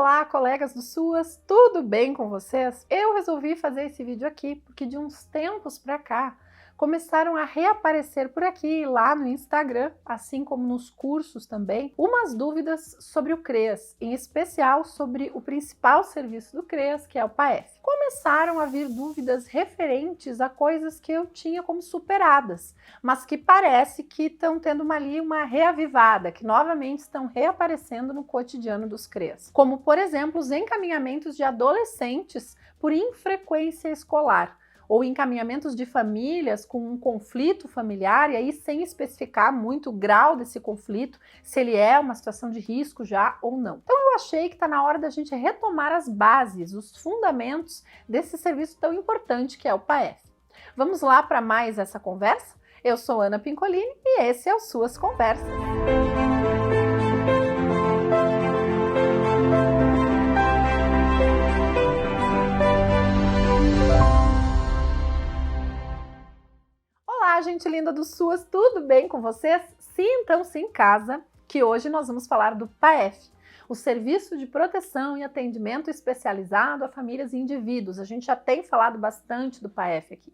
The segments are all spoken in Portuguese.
Olá, colegas do SUAS, tudo bem com vocês? Eu resolvi fazer esse vídeo aqui porque de uns tempos para cá começaram a reaparecer por aqui lá no Instagram, assim como nos cursos também, umas dúvidas sobre o CREAS, em especial sobre o principal serviço do CREAS, que é o PAEF. Começaram a vir dúvidas referentes a coisas que eu tinha como superadas, mas que parece que estão tendo uma reavivada, que novamente estão reaparecendo no cotidiano dos CREAS. Como, por exemplo, os encaminhamentos de adolescentes por infrequência escolar, ou encaminhamentos de famílias com um conflito familiar, e aí sem especificar muito o grau desse conflito, se ele é uma situação de risco já ou não. Então eu achei que está na hora da gente retomar as bases, os fundamentos desse serviço tão importante que é o PAEF. Vamos lá para mais essa conversa? Eu sou Ana Pincolini e esse é o Suas Conversas. Olá, gente linda do SUAS, tudo bem com vocês? Sintam-se em casa, que hoje nós vamos falar do PAEF, o Serviço de Proteção e Atendimento Especializado a Famílias e Indivíduos. A gente já tem falado bastante do PAEF aqui.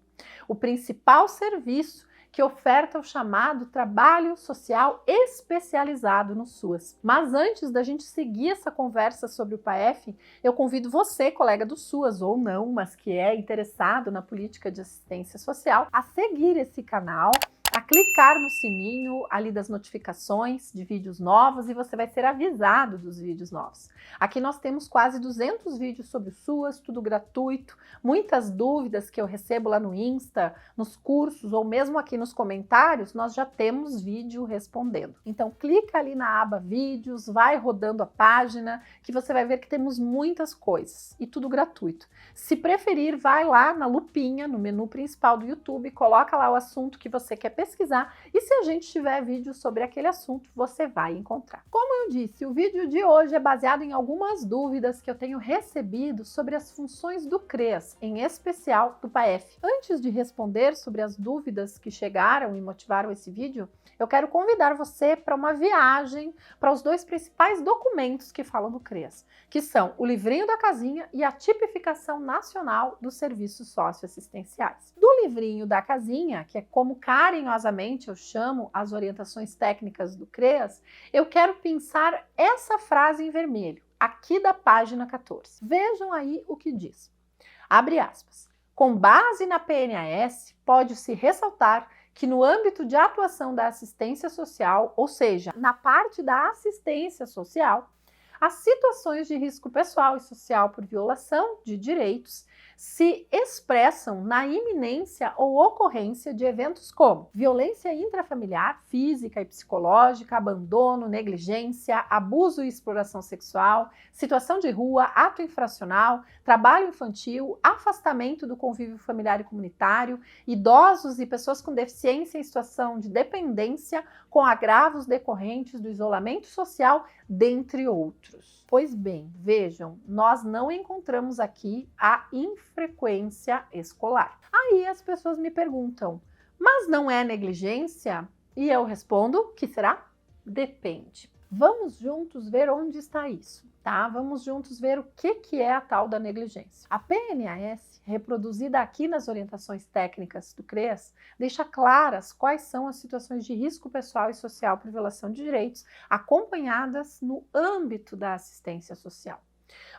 O principal serviço que oferta o chamado trabalho social especializado no SUAS. Mas antes da gente seguir essa conversa sobre o PAEF, eu convido você, colega do SUAS ou não, mas que é interessado na política de assistência social, a seguir esse canal, a clicar no sininho ali das notificações de vídeos novos e você vai ser avisado dos vídeos novos. Aqui nós temos quase 200 vídeos sobre o SUAS, tudo gratuito, muitas dúvidas que eu recebo lá no Insta, nos cursos ou mesmo aqui nos comentários, nós já temos vídeo respondendo. Então clica ali na aba vídeos, vai rodando a página, que você vai ver que temos muitas coisas e tudo gratuito. Se preferir, vai lá na lupinha, no menu principal do YouTube, coloca lá o assunto que você quer pesquisar e se a gente tiver vídeo sobre aquele assunto, você vai encontrar. Como eu disse, o vídeo de hoje é baseado em algumas dúvidas que eu tenho recebido sobre as funções do CREAS, em especial do PAEF. Antes de responder sobre as dúvidas que chegaram e motivaram esse vídeo, eu quero convidar você para uma viagem para os dois principais documentos que falam do CREAS, que são o livrinho da casinha e a tipificação nacional dos serviços socioassistenciais. Do livrinho da casinha, que é como carinhosamente eu chamo as orientações técnicas do CREAS, eu quero pensar essa frase em vermelho, aqui da página 14. Vejam aí o que diz. Abre aspas. Com base na PNAS, pode-se ressaltar que no âmbito de atuação da assistência social, ou seja, na parte da assistência social, as situações de risco pessoal e social por violação de direitos se expressam na iminência ou ocorrência de eventos como violência intrafamiliar, física e psicológica, abandono, negligência, abuso e exploração sexual, situação de rua, ato infracional, trabalho infantil, afastamento do convívio familiar e comunitário, idosos e pessoas com deficiência em situação de dependência com agravos decorrentes do isolamento social, dentre outros. Pois bem, vejam, nós não encontramos aqui a infrequência escolar. Aí as pessoas me perguntam, mas não é negligência? E eu respondo, que será? Depende. Vamos juntos ver onde está isso, tá? Vamos juntos ver o que é a tal da negligência. A PNAS, reproduzida aqui nas orientações técnicas do CREAS, deixa claras quais são as situações de risco pessoal e social por violação de direitos acompanhadas no âmbito da assistência social.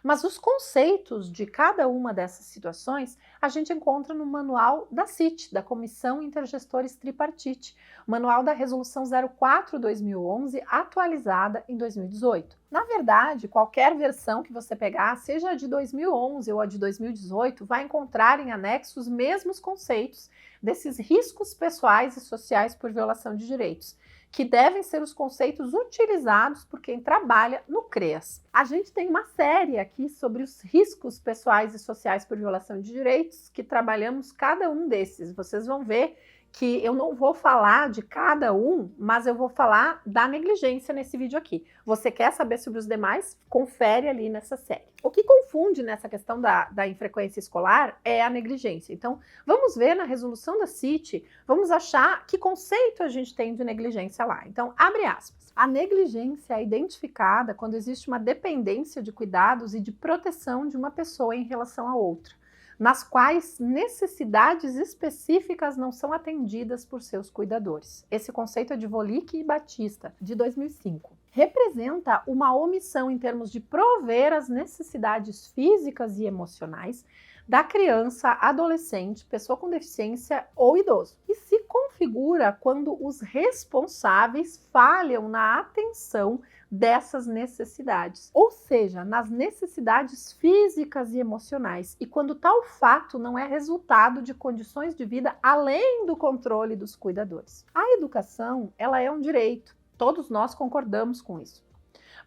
Mas os conceitos de cada uma dessas situações a gente encontra no manual da CIT, da Comissão Intergestores Tripartite, manual da Resolução 04/2011, atualizada em 2018. Na verdade, qualquer versão que você pegar, seja a de 2011 ou a de 2018, vai encontrar em anexo os mesmos conceitos desses riscos pessoais e sociais por violação de direitos, que devem ser os conceitos utilizados por quem trabalha no CREAS. A gente tem uma série aqui sobre os riscos pessoais e sociais por violação de direitos, que trabalhamos cada um desses. Vocês vão ver que eu não vou falar de cada um, mas eu vou falar da negligência nesse vídeo aqui. Você quer saber sobre os demais? Confere ali nessa série. O que confunde nessa questão da infrequência escolar é a negligência. Então, vamos ver na resolução da CIT, vamos achar que conceito a gente tem de negligência lá. Então, abre aspas. A negligência é identificada quando existe uma dependência de cuidados e de proteção de uma pessoa em relação a outra, nas quais necessidades específicas não são atendidas por seus cuidadores. Esse conceito é de Volick e Batista, de 2005. Representa uma omissão em termos de prover as necessidades físicas e emocionais da criança, adolescente, pessoa com deficiência ou idoso. E se configura quando os responsáveis falham na atenção dessas necessidades, ou seja, nas necessidades físicas e emocionais, e quando tal fato não é resultado de condições de vida além do controle dos cuidadores. A educação, ela é um direito, todos nós concordamos com isso,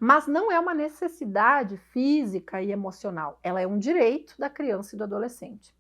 mas não é uma necessidade física e emocional, ela é um direito da criança e do adolescente.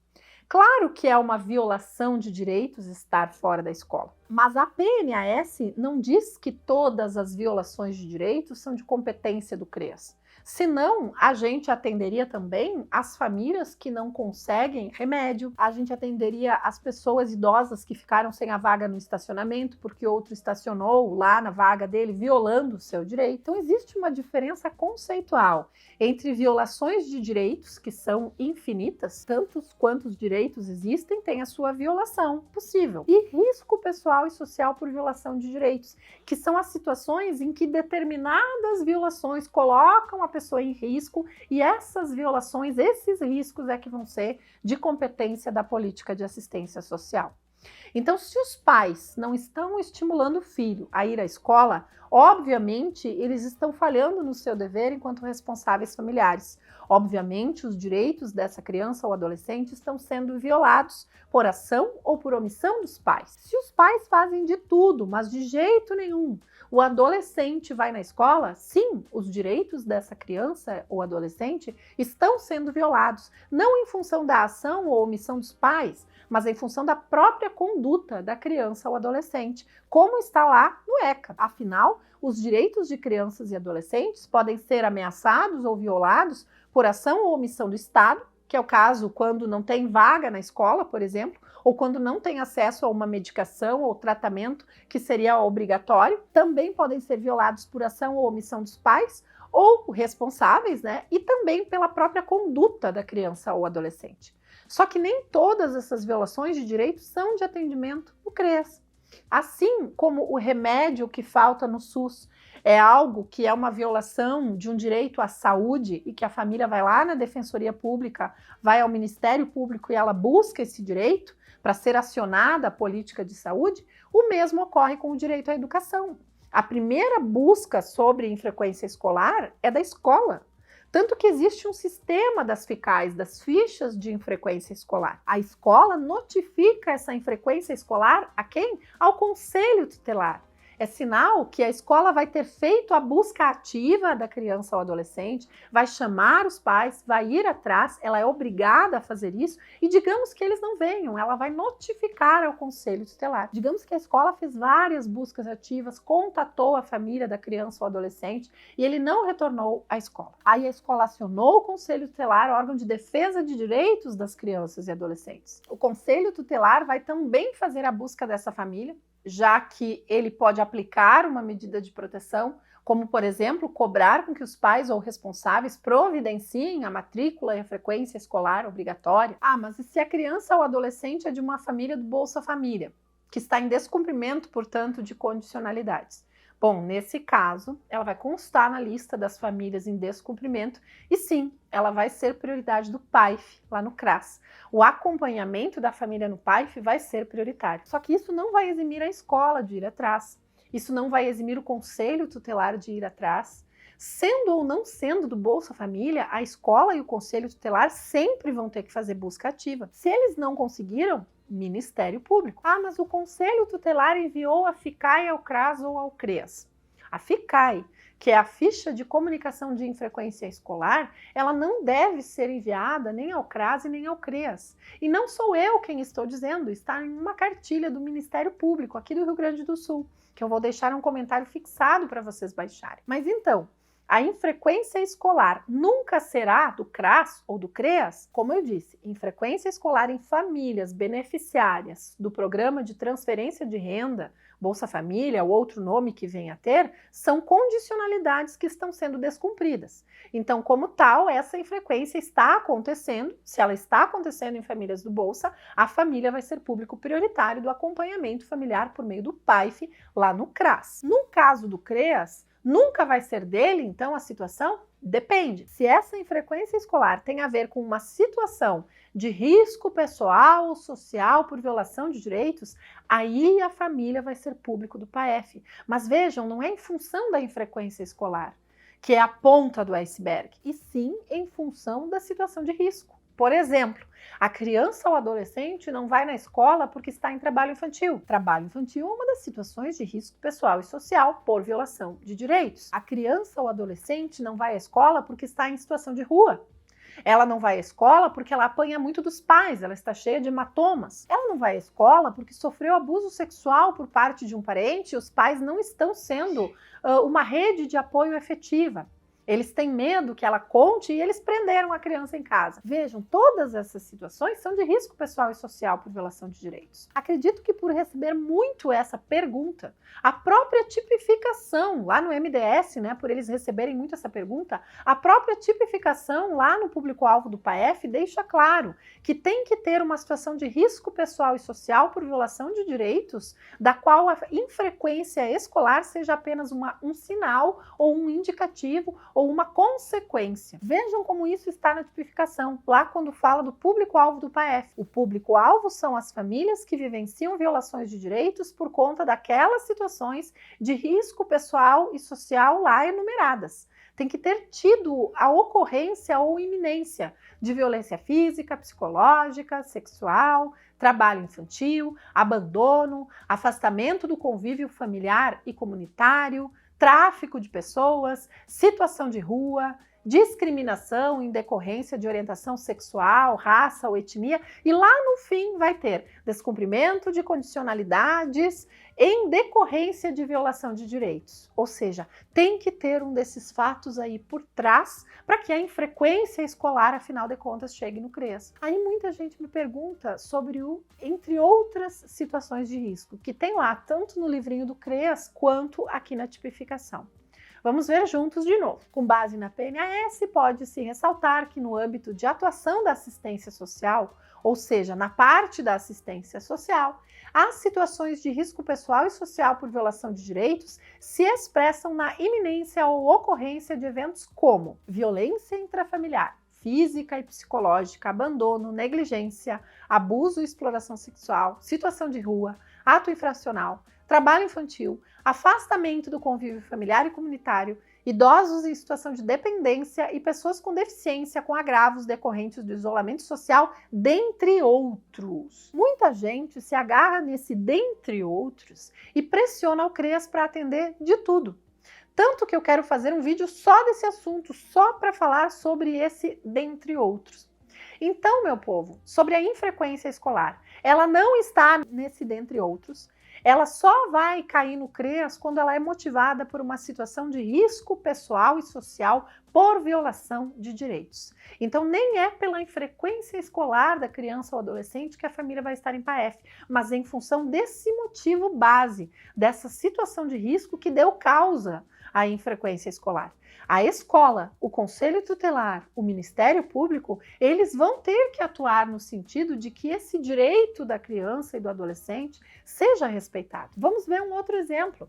Claro que é uma violação de direitos estar fora da escola, mas a PNAS não diz que todas as violações de direitos são de competência do CREAS. Senão, a gente atenderia também as famílias que não conseguem remédio, a gente atenderia as pessoas idosas que ficaram sem a vaga no estacionamento porque outro estacionou lá na vaga dele, violando o seu direito. Então, existe uma diferença conceitual entre violações de direitos, que são infinitas, tantos quantos direitos existem, tem a sua violação possível, e risco pessoal e social por violação de direitos, que são as situações em que determinadas violações colocam a pessoa em risco, e essas violações, esses riscos é que vão ser de competência da política de assistência social. Então, se os pais não estão estimulando o filho a ir à escola, obviamente eles estão falhando no seu dever enquanto responsáveis familiares. Obviamente, os direitos dessa criança ou adolescente estão sendo violados por ação ou por omissão dos pais. Se os pais fazem de tudo, mas de jeito nenhum, o adolescente vai na escola, sim, os direitos dessa criança ou adolescente estão sendo violados, não em função da ação ou omissão dos pais, mas em função da própria conduta da criança ou adolescente, como está lá no ECA. Afinal, os direitos de crianças e adolescentes podem ser ameaçados ou violados por ação ou omissão do Estado, que é o caso quando não tem vaga na escola, por exemplo, ou quando não tem acesso a uma medicação ou tratamento que seria obrigatório. Também podem ser violados por ação ou omissão dos pais ou responsáveis, né? E também pela própria conduta da criança ou adolescente. Só que nem todas essas violações de direitos são de atendimento no CREAS. Assim como o remédio que falta no SUS é algo que é uma violação de um direito à saúde e que a família vai lá na Defensoria Pública, vai ao Ministério Público e ela busca esse direito para ser acionada a política de saúde, o mesmo ocorre com o direito à educação. A primeira busca sobre infrequência escolar é da escola. Tanto que existe um sistema das FICAIs, das fichas de infrequência escolar. A escola notifica essa infrequência escolar a quem? Ao conselho tutelar. É sinal que a escola vai ter feito a busca ativa da criança ou adolescente, vai chamar os pais, vai ir atrás, ela é obrigada a fazer isso, e digamos que eles não venham, ela vai notificar ao conselho tutelar. Digamos que a escola fez várias buscas ativas, contatou a família da criança ou adolescente e ele não retornou à escola. Aí a escola acionou o conselho tutelar, órgão de defesa de direitos das crianças e adolescentes. O conselho tutelar vai também fazer a busca dessa família, já que ele pode aplicar uma medida de proteção, como, por exemplo, cobrar com que os pais ou responsáveis providenciem a matrícula e a frequência escolar obrigatória. Ah, mas e se a criança ou adolescente é de uma família do Bolsa Família, que está em descumprimento, portanto, de condicionalidades? Bom, nesse caso, ela vai constar na lista das famílias em descumprimento e sim, ela vai ser prioridade do PAIF, lá no CRAS. O acompanhamento da família no PAIF vai ser prioritário. Só que isso não vai eximir a escola de ir atrás. Isso não vai eximir o conselho tutelar de ir atrás. Sendo ou não sendo do Bolsa Família, a escola e o conselho tutelar sempre vão ter que fazer busca ativa. Se eles não conseguiram, Ministério Público. Ah, mas o conselho tutelar enviou a FICAI ao CRAS ou ao CREAS. A FICAI, que é a ficha de comunicação de infrequência escolar, ela não deve ser enviada nem ao CRAS e nem ao CREAS. E não sou eu quem estou dizendo, está em uma cartilha do Ministério Público aqui do Rio Grande do Sul, que eu vou deixar um comentário fixado para vocês baixarem. Mas então, a infrequência escolar nunca será do CRAS ou do CREAS? Como eu disse, infrequência escolar em famílias beneficiárias do Programa de Transferência de Renda, Bolsa Família ou outro nome que venha a ter, são condicionalidades que estão sendo descumpridas. Então, como tal, essa infrequência está acontecendo. Se ela está acontecendo em famílias do Bolsa, a família vai ser público prioritário do acompanhamento familiar por meio do PAIF lá no CRAS. No caso do CREAS, nunca vai ser dele, então, a situação? Depende. Se essa infrequência escolar tem a ver com uma situação de risco pessoal ou social por violação de direitos, aí a família vai ser público do PAEF. Mas vejam, não é em função da infrequência escolar, que é a ponta do iceberg, e sim em função da situação de risco. Por exemplo, a criança ou adolescente não vai na escola porque está em trabalho infantil. Trabalho infantil é uma das situações de risco pessoal e social por violação de direitos. A criança ou adolescente não vai à escola porque está em situação de rua. Ela não vai à escola porque ela apanha muito dos pais, ela está cheia de hematomas. Ela não vai à escola porque sofreu abuso sexual por parte de um parente e os pais não estão sendo uma rede de apoio efetiva. Eles têm medo que ela conte e eles prenderam a criança em casa. Vejam, todas essas situações são de risco pessoal e social por violação de direitos. Acredito que por receber muito essa pergunta, a própria tipificação lá no MDS, né, por eles receberem muito essa pergunta, a própria tipificação lá no público-alvo do PAEF deixa claro que tem que ter uma situação de risco pessoal e social por violação de direitos, da qual a infrequência escolar seja apenas um sinal ou um indicativo ou uma consequência. Vejam como isso está na tipificação, lá quando fala do público-alvo do PAEF. O público-alvo são as famílias que vivenciam violações de direitos por conta daquelas situações de risco pessoal e social lá enumeradas. Tem que ter tido a ocorrência ou iminência de violência física, psicológica, sexual, trabalho infantil, abandono, afastamento do convívio familiar e comunitário, tráfico de pessoas, situação de rua, discriminação em decorrência de orientação sexual, raça ou etnia, e lá no fim vai ter descumprimento de condicionalidades em decorrência de violação de direitos. Ou seja, tem que ter um desses fatos aí por trás para que a infrequência escolar, afinal de contas, chegue no CREAS. Aí muita gente me pergunta sobre entre outras situações de risco, que tem lá tanto no livrinho do CREAS quanto aqui na tipificação. Vamos ver juntos de novo. Com base na PNAS, pode-se ressaltar que no âmbito de atuação da assistência social, ou seja, na parte da assistência social, as situações de risco pessoal e social por violação de direitos se expressam na iminência ou ocorrência de eventos como violência intrafamiliar, física e psicológica, abandono, negligência, abuso e exploração sexual, situação de rua, ato infracional, trabalho infantil, afastamento do convívio familiar e comunitário, idosos em situação de dependência e pessoas com deficiência com agravos decorrentes do isolamento social, dentre outros. Muita gente se agarra nesse dentre outros e pressiona o CREAS para atender de tudo. Tanto que eu quero fazer um vídeo só desse assunto, só para falar sobre esse dentre outros. Então, meu povo, sobre a infrequência escolar, ela não está nesse dentre outros. Ela só vai cair no CREAS quando ela é motivada por uma situação de risco pessoal e social por violação de direitos. Então, nem é pela infrequência escolar da criança ou adolescente que a família vai estar em PAEF, mas em função desse motivo base, dessa situação de risco que deu causa à infrequência escolar. A escola, o Conselho Tutelar, o Ministério Público, eles vão ter que atuar no sentido de que esse direito da criança e do adolescente seja respeitado. Vamos ver um outro exemplo.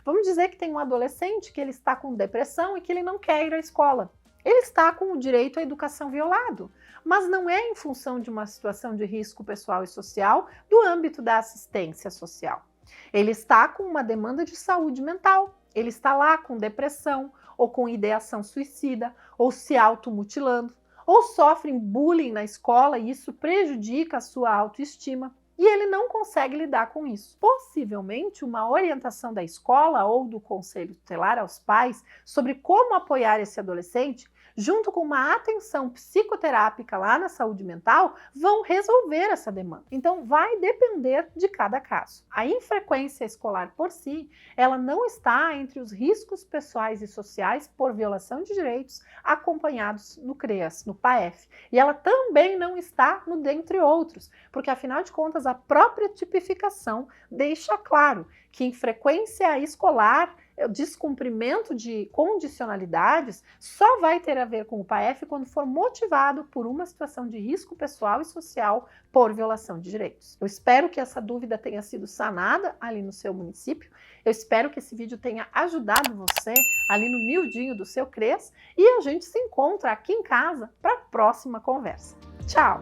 Vamos dizer que tem um adolescente que ele está com depressão e que ele não quer ir à escola. Ele está com o direito à educação violado, mas não é em função de uma situação de risco pessoal e social do âmbito da assistência social. Ele está com uma demanda de saúde mental, ele está lá com depressão, ou com ideação suicida, ou se automutilando, ou sofrem bullying na escola e isso prejudica a sua autoestima. e ele não consegue lidar com isso. Possivelmente, uma orientação da escola ou do conselho tutelar aos pais sobre como apoiar esse adolescente, junto com uma atenção psicoterápica lá na saúde mental, vão resolver essa demanda. Então, vai depender de cada caso. A infrequência escolar por si, ela não está entre os riscos pessoais e sociais por violação de direitos acompanhados no CREAS, no PAEF. E ela também não está no dentre outros, porque afinal de contas a própria tipificação deixa claro que infrequência escolar, descumprimento de condicionalidades, só vai ter a ver com o PAEF quando for motivado por uma situação de risco pessoal e social por violação de direitos. Eu espero que essa dúvida tenha sido sanada ali no seu município. Eu espero que esse vídeo tenha ajudado você ali no miudinho do seu CREAS e a gente se encontra aqui em casa para a próxima conversa. Tchau!